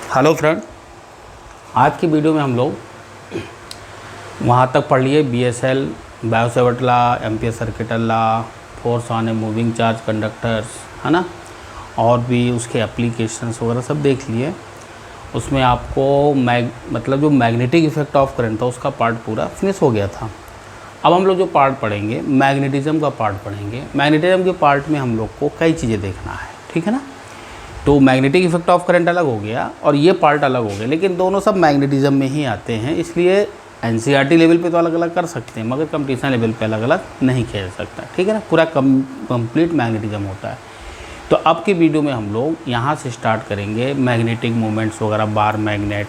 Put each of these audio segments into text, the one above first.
Hello friend, आज की video में हम लोग वहाँ तक पढ़ लिए BSL, Biot Savart law, Ampere circuital law, force on a moving charge conductors, है ना। और भी उसके एप्लीकेशंस वगैरह सब देख लिए। उसमें आपको मतलब जो मैग्नेटिक इफेक्ट ऑफ करंट था उसका पार्ट पूरा फिनिश हो गया था। अब हम लोग जो पार्ट पढ़ेंगे मैग्नेटिज्म का पार्ट पढ़ेंगे। मैग्नेटिज्म के पार्ट में हम लोग को कई चीज़ें देखना है, ठीक है ना। तो मैग्नेटिक इफेक्ट ऑफ करंट अलग हो गया और ये पार्ट अलग हो गया, लेकिन दोनों सब मैग्नेटिज्म में ही आते हैं। इसलिए NCERT लेवल पे तो अलग अलग कर सकते हैं, मगर कंपटीशन लेवल पे अलग अलग नहीं किया जा सकता, ठीक है ना। पूरा कंप्लीट मैग्नेटिज्म होता है। तो अब की वीडियो में हम लोग यहाँ से स्टार्ट करेंगे मैग्नेटिक मोमेंट्स वगैरह, बार मैग्नेट,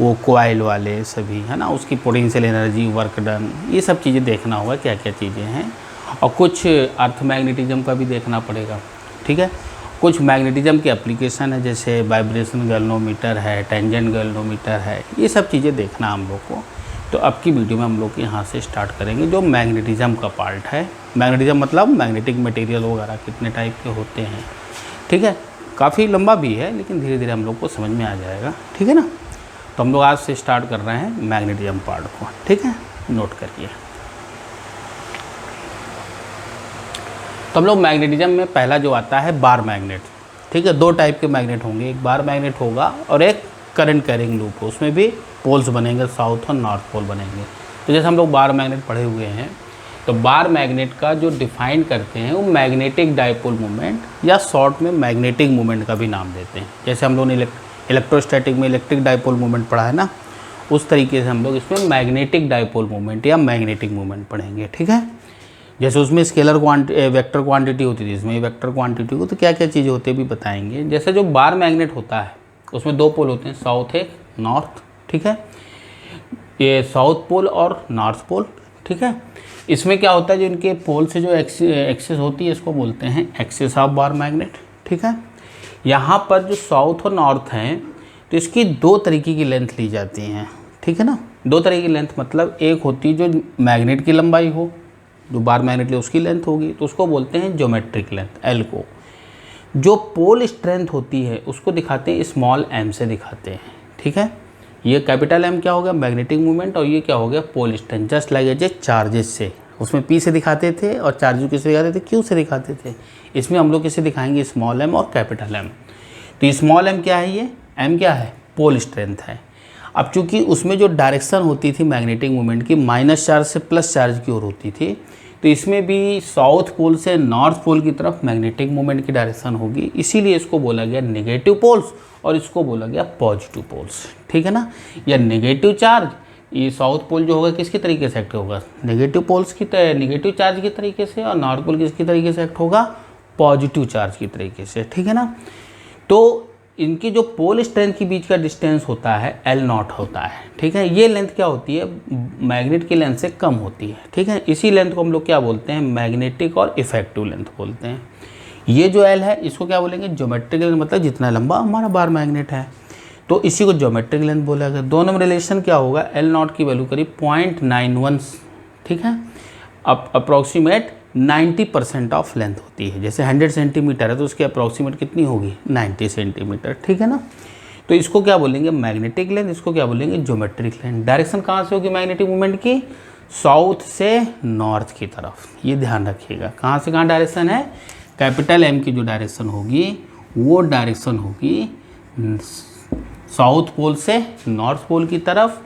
वो कोयल वाले सभी, है ना, उसकी पोटेंशियल एनर्जी, वर्क डन, ये सब चीज़ें देखना होगा क्या क्या चीज़ें हैं। और कुछ अर्थ मैग्नेटिज्म का भी देखना पड़ेगा, ठीक है। कुछ मैग्नेटिज्म की एप्लीकेशन है, जैसे वाइब्रेशन गैल्वेनोमीटर है, टेंजेंट गैल्वेनोमीटर है, ये सब चीज़ें देखना हम लोग को। तो अब की वीडियो में हम लोग यहाँ से स्टार्ट करेंगे जो मैग्नेटिज्म का पार्ट है। मैग्नेटिज्म मतलब मैग्नेटिक मटेरियल वगैरह कितने टाइप के होते हैं, ठीक है। काफ़ी लंबा भी है, लेकिन धीरे धीरे हम लोग को समझ में आ जाएगा, ठीक है ना। तो हम लोग आज से स्टार्ट कर रहे हैं मैग्नेटिज्म पार्ट को, ठीक है, नोट करिए। तो हम लोग मैग्नेटिज्म में पहला जो आता है बार मैग्नेट, ठीक है। दो टाइप के मैग्नेट होंगे, एक बार मैग्नेट होगा और एक करंट कैरिंग लूप। उसमें भी पोल्स बनेंगे, साउथ और नॉर्थ पोल बनेंगे। तो जैसे हम लोग बार मैग्नेट पढ़े हुए हैं, तो बार मैग्नेट का जो डिफाइन करते हैं वो मैग्नेटिक डाइपोल मोमेंट, या शॉर्ट में मैग्नेटिक मोमेंट का भी नाम देते हैं। जैसे हम लोग ने इलेक्ट्रोस्टैटिक में इलेक्ट्रिक डाइपोल मोमेंट पढ़ा है ना, उस तरीके से हम लोग इसमें मैग्नेटिक डाइपोल मोमेंट या मैग्नेटिक मोमेंट पढ़ेंगे, ठीक है। जैसे उसमें स्केलर वेक्टर क्वांटिटी होती थी, इसमें वेक्टर क्वांटिटी को तो क्या क्या चीज़ें होती है भी बताएंगे। जैसे जो बार मैग्नेट होता है उसमें दो पोल होते हैं, साउथ एक नॉर्थ, ठीक है। ये साउथ पोल और नॉर्थ पोल, ठीक है। इसमें क्या होता है, जो इनके पोल से जो एक्सेस होती है इसको बोलते हैं एक्सेस ऑफ बार मैग्नेट, ठीक है। यहाँ पर जो साउथ और नॉर्थ हैं तो इसकी दो तरीके की लेंथ ली जाती हैं, ठीक है ना। दो तरीके की लेंथ मतलब एक होती है जो मैग्नेट की लंबाई हो, जो बार मैग्नेट ले उसकी लेंथ होगी, तो उसको बोलते हैं ज्योमेट्रिक लेंथ, L को। जो पोल स्ट्रेंथ होती है उसको दिखाते हैं स्मॉल m से दिखाते हैं, ठीक है। ये कैपिटल M क्या हो गया, मैग्नेटिक मूवमेंट, और ये क्या हो गया, pole strength. Just like as charges से, उसमें P से दिखाते थे और चार्जेस किससे दिखाते थे, Q से दिखाते थे। इसमें हम लोग किसे दिखाएंगे, स्मॉल m और कैपिटल M। तो स्मॉल m क्या है, ये m क्या है, पोल स्ट्रेंथ है। अब चूंकि उसमें जो डायरेक्शन होती थी मैग्नेटिक मूवमेंट की माइनस चार्ज से प्लस चार्ज की ओर होती थी, तो इसमें भी साउथ पोल से नॉर्थ पोल की तरफ मैग्नेटिक मूवमेंट की डायरेक्शन होगी। इसीलिए इसको बोला गया नेगेटिव पोल्स और इसको बोला गया पॉजिटिव पोल्स, ठीक है ना। या नेगेटिव चार्ज, ये साउथ पोल जो होगा किसके तरीके से एक्ट होगा, नेगेटिव पोल्स की नेगेटिव चार्ज के तरीके से, और नॉर्थ पोल किसकी तरीके से एक्ट होगा, पॉजिटिव चार्ज की तरीके से, ठीक है ना। तो इनकी जो पोल स्ट्रेंथ के बीच का डिस्टेंस होता है L0 होता है, ठीक है। ये लेंथ क्या होती है, मैग्नेट की लेंथ से कम होती है, ठीक है। इसी लेंथ को हम लोग क्या बोलते हैं, मैग्नेटिक और इफेक्टिव लेंथ बोलते हैं। ये जो L है इसको क्या बोलेंगे, ज्योमेट्रिक लेंथ, मतलब जितना लंबा हमारा बार मैग्नेट है, तो इसी को ज्योमेट्रिक लेंथ बोला गया। दोनों में रिलेशन क्या होगा, L0 की वैल्यू करीब 0.91, ठीक है। अब अप्रॉक्सीमेट 90% ऑफ लेंथ होती है। जैसे 100 सेंटीमीटर है तो उसकी अप्रॉक्सीमेट कितनी होगी, 90 सेंटीमीटर, ठीक है ना। तो इसको क्या बोलेंगे, मैग्नेटिक लेंथ, इसको क्या बोलेंगे, ज्योमेट्रिक लेंथ। डायरेक्शन कहाँ से होगी मैग्नेटिक मूवमेंट की, साउथ से नॉर्थ की तरफ, ये ध्यान रखिएगा। कहाँ से कहाँ डायरेक्शन है, कैपिटल M की जो डायरेक्शन होगी वो डायरेक्शन होगी साउथ पोल से नॉर्थ पोल की तरफ।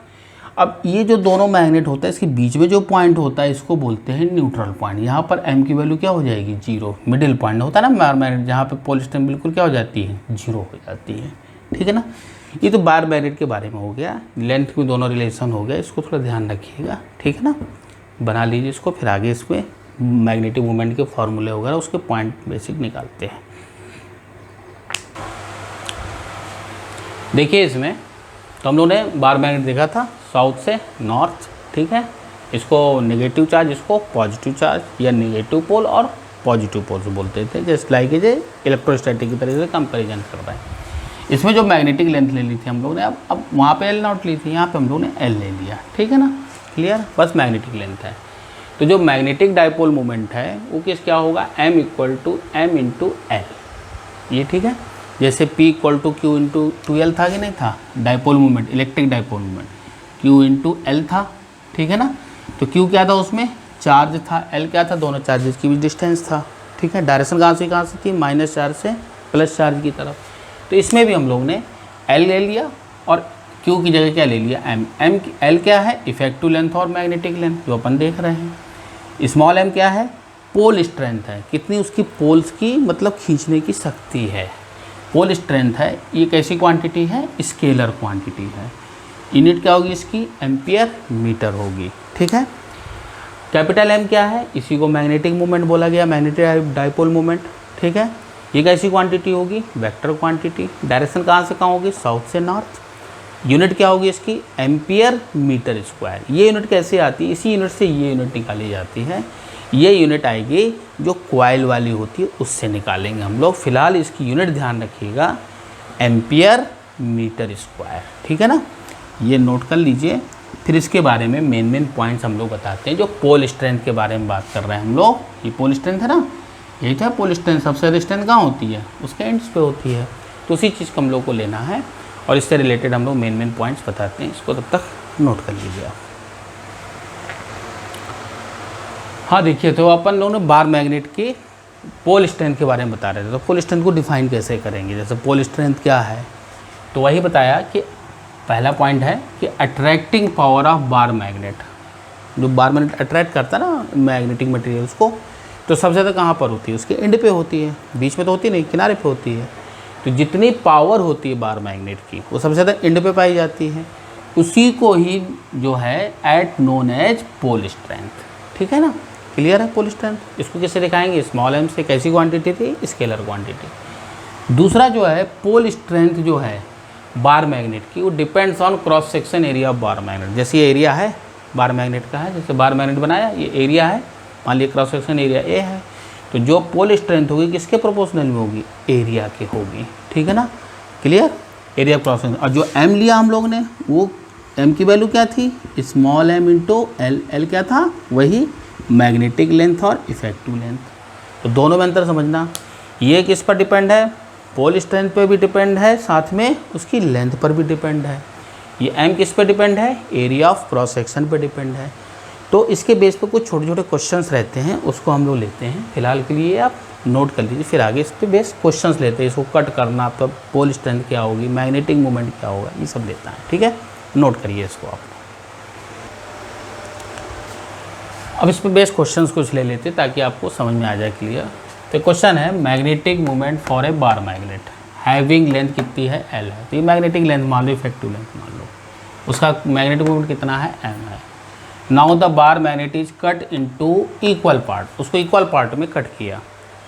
अब ये जो दोनों मैग्नेट होता है इसके बीच में जो पॉइंट होता है इसको बोलते हैं न्यूट्रल पॉइंट। यहाँ पर M की वैल्यू क्या हो जाएगी, 0। मिडिल पॉइंट होता है ना बार मैग्नेट, जहाँ पे पोल स्ट्रेंथ बिल्कुल क्या हो जाती है, 0 हो जाती है, ठीक है ना। ये तो बार मैग्नेट के बारे में हो गया, लेंथ में दोनों रिलेशन हो गया, इसको थोड़ा ध्यान रखिएगा, ठीक है ना। बना लीजिए इसको, फिर आगे इसमें मैग्नेटिक मूवमेंट के फॉर्मूले वगैरह उसके पॉइंट बेसिक निकालते हैं। देखिए इसमें तो हम लोगों ने बार मैग्नेट देखा था साउथ से नॉर्थ, ठीक है। इसको नेगेटिव चार्ज, इसको पॉजिटिव चार्ज, या नेगेटिव पोल और पॉजिटिव पोल्स बोलते थे। जस्ट लाइक ये इलेक्ट्रोस्टैटिक की तरह से कंपैरिजन कर रहे हैं। इसमें जो मैग्नेटिक लेंथ ले ली थी हम लोगों ने, अब वहाँ पे L0 ली थी, यहाँ पे हम लोगों ने L ले लिया, ठीक है ना, क्लियर। बस मैग्नेटिक लेंथ है। तो जो मैग्नेटिक डाइपोल मोमेंट है वो किस क्या होगा, M = M × L, ये ठीक है। जैसे P equal to Q into two L था कि नहीं था, dipole movement, electric dipole movement Q into L था, ठीक है ना। तो Q क्या था, उसमें चार्ज था, L क्या था, दोनों चार्जेस की भी डिस्टेंस था, ठीक है। डायरेक्शन कहाँ से थी, माइनस चार्ज से प्लस चार्ज की तरफ। तो इसमें भी हम लोग ने L ले लिया और Q की जगह क्या ले लिया, M L क्या है, इफेक्टिव लेंथ और मैग्नेटिक लेंथ जो अपन देख रहे हैं। स्मॉल m क्या है, पोल स्ट्रेंथ है, कितनी उसकी पोल्स की मतलब खींचने की शक्ति है, पोल स्ट्रेंथ है। ये कैसी क्वांटिटी है, स्केलर क्वांटिटी है। यूनिट क्या होगी इसकी, एम्पियर मीटर होगी, ठीक है। कैपिटल M क्या है, इसी को मैग्नेटिक मूवमेंट बोला गया, मैग्नेटिक डाइपोल मूवमेंट, ठीक है। ये कैसी क्वांटिटी होगी, वेक्टर क्वांटिटी। डायरेक्शन कहाँ से कहाँ होगी, साउथ से नॉर्थ। यूनिट क्या होगी इसकी, एम्पियर मीटर स्क्वायर। ये यूनिट कैसे आती है, इसी यूनिट से ये यूनिट निकाली जाती है। ये यूनिट आएगी जो क्वाइल वाली होती है, उससे निकालेंगे हम लोग। फिलहाल इसकी यूनिट ध्यान रखिएगा, एम्पियर मीटर स्क्वायर, ठीक है ना। ये नोट कर लीजिए। फिर इसके बारे में मेन पॉइंट्स हम लोग बताते हैं। जो पोल स्ट्रेंथ के बारे में बात कर रहे हैं हम लोग, ये पोल स्ट्रेंथ है ना, यही था पोल स्ट्रेंथ। सबसे ज़्यादा स्ट्रेंथ कहाँ होती है, उसके एंड्स पे होती है। तो उसी चीज़ को हम लोग को लेना है और इससे रिलेटेड हम लोग मेन पॉइंट्स बताते हैं। इसको तब तक नोट कर लीजिए आप। हाँ देखिए, तो अपन लोगों ने बार मैग्नेट की पोल स्ट्रेंथ के बारे में बता रहे थे। तो पोल स्ट्रेंथ को डिफाइन कैसे करेंगे, जैसे पोल स्ट्रेंथ क्या है, तो वही बताया कि पहला पॉइंट है कि attracting power of bar magnet. जो बार मैग्नेट अट्रैक्ट करता है ना मैग्नेटिक मटेरियल्स को, तो सबसे ज़्यादा कहाँ पर होती है, उसके एंड पे होती है, बीच में तो होती नहीं, किनारे पे होती है। तो जितनी पावर होती है बार मैग्नेट की, वो सबसे ज़्यादा एंड पे पाई जाती है। उसी को ही जो है at known as pole strength, ठीक है ना। क्लियर है पोल स्ट्रेंथ। इसको कैसे दिखाएंगे, स्मॉल m से कैसी क्वांटिटी थी, स्केलर क्वांटिटी। दूसरा जो है पोल स्ट्रेंथ जो है बार मैग्नेट की, वो depends on cross section area of bar magnet. जैसे ये एरिया है बार मैग्नेट का है, जैसे बार मैग्नेट बनाया, ये एरिया है, मान लिया क्रॉस सेक्शन एरिया ए है, तो जो पोल स्ट्रेंथ होगी किसके प्रोपोर्शनल में होगी, एरिया की होगी, ठीक है ना। Clear, area cross section. और जो m लिया हम लोग ने, वो m की वैल्यू क्या थी, small m into L. L क्या था, वही मैग्नेटिक लेंथ और इफेक्टिव लेंथ। तो दोनों में अंतर समझना। ये किस पर डिपेंड है, पोल स्ट्रेंथ पे भी डिपेंड है, साथ में उसकी लेंथ पर भी डिपेंड है। ये m किस पे डिपेंड है, एरिया ऑफ क्रॉस सेक्शन पे डिपेंड है। तो इसके बेस पे कुछ छोटे छोटे क्वेश्चंस रहते हैं, उसको हम लोग लेते हैं। फिलहाल के लिए आप नोट कर लीजिए, फिर आगे इस पे बेस क्वेश्चंस लेते हैं। इसको कट करना, तब पोल स्ट्रेंथ क्या होगी, मैग्नेटिक मूवमेंट क्या होगा, ये सब लेता है, ठीक है। नोट करिए इसको आप। अब इस पे बेस क्वेश्चंस कुछ ले लेते हैं ताकि आपको समझ में आ जाए क्लियर। तो क्वेश्चन है, magnetic movement for a bar magnet having length कितनी है, एल है। तो ये मैग्नेटिक लेंथ मान लो, इफेक्टिव लेंथ मान लो, उसका मैग्नेटिक मूवमेंट कितना है, एम है। Now the bar magnet is cut into equal part. उसको इक्वल पार्ट में कट किया,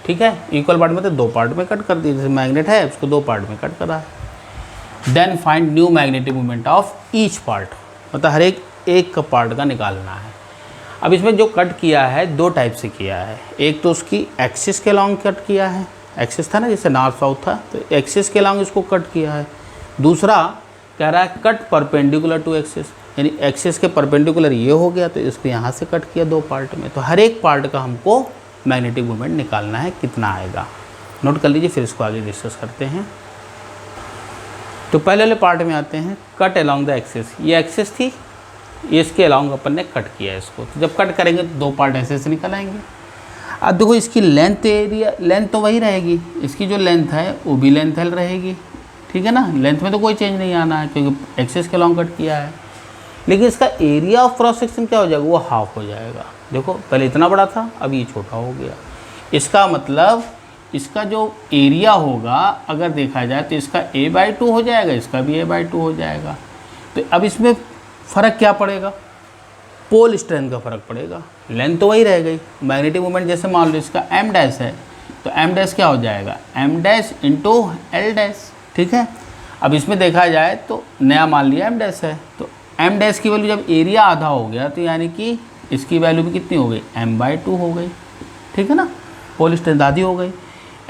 ठीक है। इक्वल पार्ट में तो दो पार्ट में कट कर दिया, जैसे मैग्नेट है उसको दो पार्ट में कट करा है। Then find new magnetic movement of each part, मतलब हर एक का पार्ट का निकालना है। अब इसमें जो कट किया है दो टाइप से किया है। एक तो उसकी एक्सिस के लॉन्ग कट किया है, एक्सिस था ना जैसे नॉर्थ साउथ था, तो एक्सिस के लॉन्ग इसको कट किया है। दूसरा कह रहा है कट परपेंडिकुलर टू एक्सिस, यानी एक्सिस के परपेंडिकुलर ये हो गया, तो इसको यहाँ से कट किया दो पार्ट में। तो हर एक पार्ट का हमको मैग्नेटिक मूवमेंट निकालना है, कितना आएगा, नोट कर लीजिए, फिर इसको आगे डिस्कस करते हैं। तो पहले वाले पार्ट में आते हैं, कट अलॉन्ग द एक्सिस। ये एक्सिस थी, ये इसके अलॉन्ग अपन ने कट किया है इसको। तो जब कट करेंगे तो दो पार्ट ऐसे से निकल आएंगे। अब देखो इसकी लेंथ एरिया, लेंथ तो वही रहेगी, इसकी जो लेंथ है वो भी लेंथ एल रहेगी, ठीक है ना। लेंथ में तो कोई चेंज नहीं आना है क्योंकि एक्सिस के अलॉन्ग कट किया है। लेकिन इसका एरिया ऑफ क्रॉस सेक्शन क्या हो जाएगा, वो हाफ हो जाएगा। देखो पहले इतना बड़ा था, अब ये छोटा हो गया। इसका मतलब इसका जो एरिया होगा अगर देखा जाए तो इसका a/2 हो जाएगा, इसका भी a/2 हो जाएगा। तो अब इसमें फ़र्क क्या पड़ेगा, पोल स्ट्रेंथ का फ़र्क पड़ेगा। लेंथ तो वही रह गई। मैग्नेटिक मूवमेंट जैसे मान लो इसका m डैश है, तो m डैश क्या हो जाएगा, m dash into L dash, ठीक है। अब इसमें देखा जाए तो नया मान लिया m डैश है, तो m डैश की वैल्यू जब एरिया आधा हो गया तो यानी कि इसकी वैल्यू भी कितनी हो गई, m/2 हो गई, ठीक है ना। पोल स्ट्रेंथ आधी हो गई।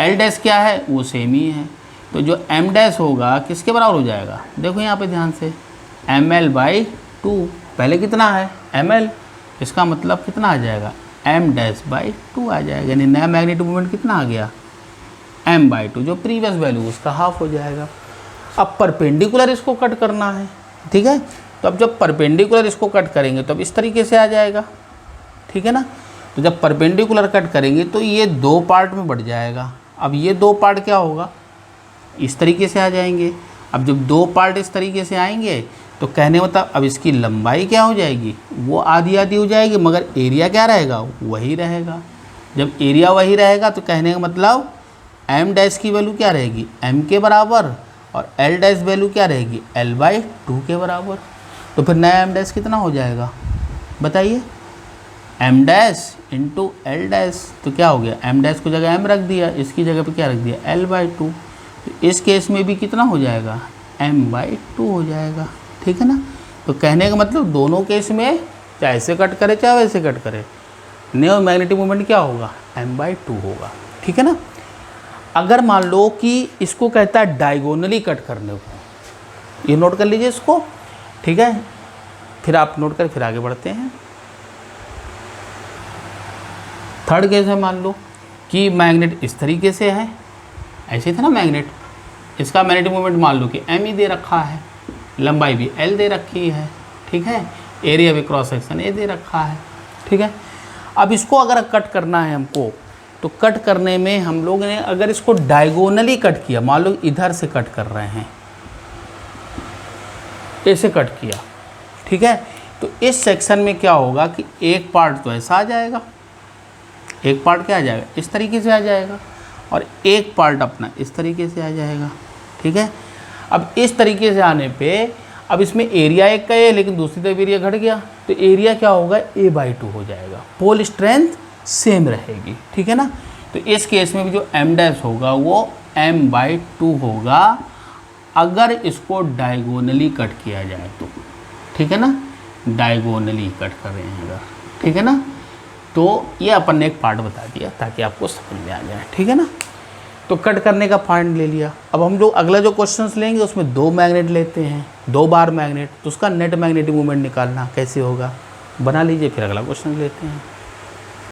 एल डैश क्या है, वो सेम ही है। तो जो m डैश होगा किसके बराबर हो जाएगा, देखो यहाँ पे ध्यान से, ml/2। पहले कितना है, ml, इसका मतलब कितना आ जाएगा, m डैश/2 आ जाएगा। यानी नया मैग्नेटिक मूवमेंट कितना आ गया, m/2, जो प्रीवियस वैल्यू उसका हाफ हो जाएगा। अब परपेंडिकुलर इसको कट करना है, ठीक है। तो अब जब परपेंडिकुलर इसको कट करेंगे तो अब इस तरीके से आ जाएगा, ठीक है ना। तो जब परपेंडिकुलर कट करेंगे तो ये 2 पार्ट में बढ़ जाएगा। अब ये 2 पार्ट क्या होगा, इस तरीके से आ जाएंगे। अब जब 2 पार्ट इस तरीके से आएंगे तो कहने मतलब अब इसकी लंबाई क्या हो जाएगी, वो आधी आधी हो जाएगी, मगर एरिया क्या रहेगा, वही रहेगा। जब एरिया वही रहेगा तो कहने का मतलब m डैश की वैल्यू क्या रहेगी, m के बराबर, और l डैश वैल्यू क्या रहेगी, l/2 के बराबर। तो फिर नया m डैश कितना हो जाएगा बताइए, m dash into l dash. तो क्या हो गया, m डैश को जगह m रख दिया, इसकी जगह पे क्या रख दिया, l/2। तो इस केस में भी कितना हो जाएगा, m/2 हो जाएगा, ठीक है ना। तो कहने का मतलब दोनों केस में चाहे ऐसे कट करे चाहे वैसे कट करे, न्यू मैग्नेटिक मोमेंट क्या होगा, m/2 होगा, ठीक है ना। अगर मान लो कि इसको कहता है डायगोनली कट करने को, ये नोट कर लीजिए इसको, ठीक है। फिर आप नोट कर फिर आगे बढ़ते हैं। थर्ड केस है, मान लो कि मैग्नेट इस तरीके से है, ऐसे था ना मैग्नेट, इसका मैग्नेटिक मोमेंट मान लो कि m ही दे रखा है, लंबाई भी l दे रखी है, ठीक है, एरिया भी क्रॉस सेक्शन a दे रखा है, ठीक है। अब इसको अगर कट करना है हमको, तो कट करने में हम लोग ने अगर इसको डायगोनली कट किया, मान लो इधर से कट कर रहे हैं, ऐसे कट किया, ठीक है। तो इस सेक्शन में क्या होगा कि एक पार्ट तो ऐसा आ जाएगा, एक पार्ट क्या आ जाएगा, इस तरीके से आ जाएगा, और एक पार्ट अपना इस तरीके से आ जाएगा, ठीक है। अब इस तरीके से आने पे अब इसमें एरिया एक का है, लेकिन दूसरी तरफ एरिया घट गया, तो एरिया क्या होगा, a/2 हो जाएगा, पोल स्ट्रेंथ सेम रहेगी, ठीक है ना। तो इस केस में भी जो m डैश होगा वो m/2 होगा, अगर इसको डायगोनली कट किया जाए तो, ठीक है ना, डायगोनली कट कर रहे हैं अगर, ठीक है ना। तो ये अपन ने एक पार्ट बता दिया ताकि आपको समझ में आ जाए, ठीक है ना। तो कट करने का पॉइंट ले लिया। अब हम लोग अगला जो क्वेश्चंस लेंगे उसमें 2 मैग्नेट लेते हैं, 2 बार मैग्नेट, तो उसका नेट मैग्नेटिक मोमेंट निकालना कैसे होगा, बना लीजिए, फिर अगला क्वेश्चन लेते हैं।